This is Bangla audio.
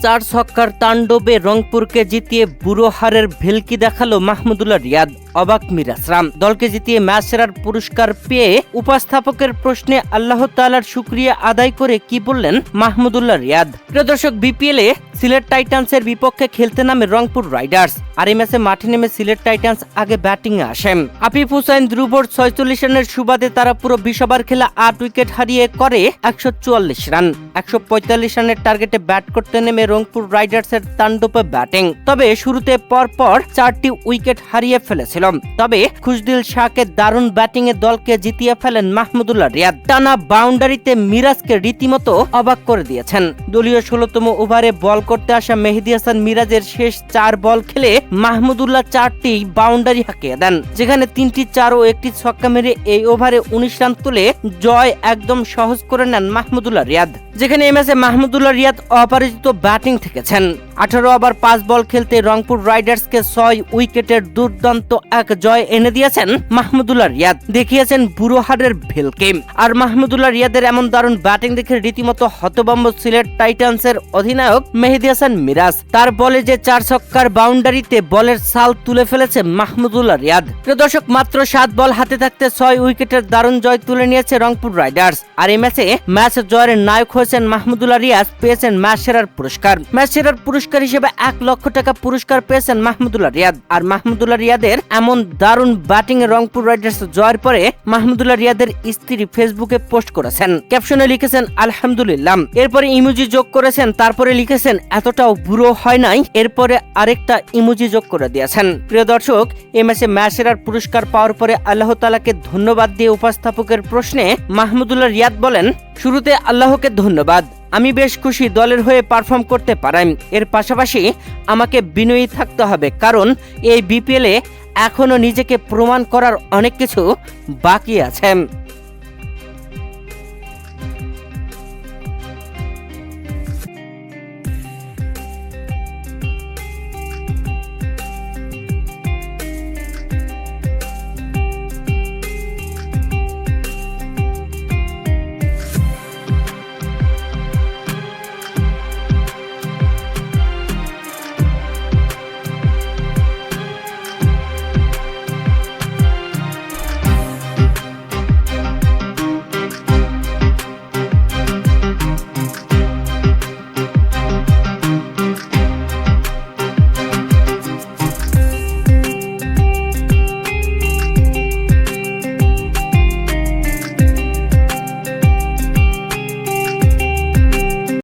4 ছক্কার তাণ্ডবে রংপুরকে জিতিয়ে বুড়ো হারের ভেলকি দেখালো মাহমুদুল্লাহ রিয়াদ। অবাক মিরাজরা। দলকে জিতিয়ে ম্যাচ সেরার পুরস্কার পেয়ে উপস্থাপকের প্রশ্নে আল্লাহ তাআলার শুকরিয়া আদায় করে কি বললেন মাহমুদুল্লাহ রিয়াদ। প্রিয় দর্শক, বিপিএলে সিলেট টাইটান্সের বিপক্ষে খেলতে নামে রংপুর রাইডার্স। আর এই ম্যাচে মাঠে নেমে সিলেট টাইটান্স আগে ব্যাটিং এ আসে। আফিফ হুসাইন ধ্রুবর 46 রানের সুবাদে তারা পুরো 20 ওভার খেলা 8 উইকেট হারিয়ে করে 144 রান। 145 রানের টার্গেটে ব্যাট করতে নেমে রংপুর রাইডার্সের তাণ্ডবে ব্যাটিং। তবে শুরুতে পরপর 4টি উইকেট হারিয়ে ফেলেছিল। তবে খুশদিল শাহকে দারুণ ব্যাটিং এ দলকে জিতিয়ে ফেলেন মাহমুদুল্লাহ রিয়াদ। টানা বাউন্ডারিতে মিরাজকে রীতিমতো অবাক করে দিয়েছেন। দলীয় 16তম ওভারে বল করতে আসা মেহেদী হাসান মিরাজের শেষ 4 বল খেলে মাহমুদুল্লাহ 4টি বাউন্ডারি হাঁকিয়ে দেন, যেখানে 3টি 4 ও 1টি ছক্কা মেরে এই ওভারে 19 রান তুলে জয় একদম সহজ করে নেন মাহমুদুল্লাহ রিয়াদ। যেখানে এই ম্যাচে মাহমুদুল্লাহ রিয়াদ অপরাজিত ব্যাটিং থেকেছেন। 18 ওভার 5 বল খেলতে রংপুর রাইডার্সকে 6 উইকেটের দুর্দান্ত এক জয় এনে দিয়েছেন মাহমুদুল্লাহ রিয়াদ। দেখিয়েছেন বুড়ো হারের ভেলকে। আর মাহমুদুল্লাহ রিয়াদের এমন দারুণ ব্যাটিং দেখে রীতিমতো হতভম্ব সিলেট টাইটান্সের অধিনায়ক মেহেদী হাসান মিরাজ। তার বলে যে 4 ছক্কার বাউন্ডারিতে বলের সাল তুলে ফেলেছে মাহমুদুল্লাহ রিয়াদ। প্রিয় দর্শক, মাত্র 7 বল হাতে থাকতে 6 উইকেটের দারুণ জয় তুলে নিয়েছে রংপুর রাইডার্স। আর এই ম্যাচ জয়ের নায়ক হয়েছেন মাহমুদুল্লাহ রিয়াদ। পেয়েছেন ম্যাচ সেরার পুরস্কার। ম্যাচ সেরার পুরস্কার হিসেবে 1 লক্ষ টাকা পুরস্কার পেয়েছেন মাহমুদুল্লাহ রিয়াদ। আর মাহমুদুল্লাহ রিয়াদের এমন দারুণ ব্যাটিং এ রংপুর রাইডার্স জয়ের পরে মাহমুদুল্লাহ রিয়াদের স্ত্রী ফেসবুকে পোস্ট করেছেন। ক্যাপশনে লিখেছেন আলহামদুলিল্লাহ, এরপরে ইমোজি যোগ করেছেন, তারপরে লিখেছেন এতটাও বুড়ো হয় নাই, এরপরে আরেকটা ইমোজি যোগ করে দিয়েছেন। প্রিয় দর্শক, এই ম্যাচে ম্যাচ সেরার পুরস্কার পাওয়ার পরে আল্লাহ তাআলাকে ধন্যবাদ দিয়ে উপস্থাপকের প্রশ্নে মাহমুদুল্লাহ রিয়াদ বলেন, শুরুতে আল্লাহকে ধন্যবাদ, আমি বেশ খুশি দলের হয়ে পারফর্ম করতে পারাই। এর পাশাপাশি আমাকে বিনয়ী থাকতে হবে, কারণ এই বিপিএলে এখনো নিজেকে প্রমাণ করার অনেক কিছু বাকি আছে।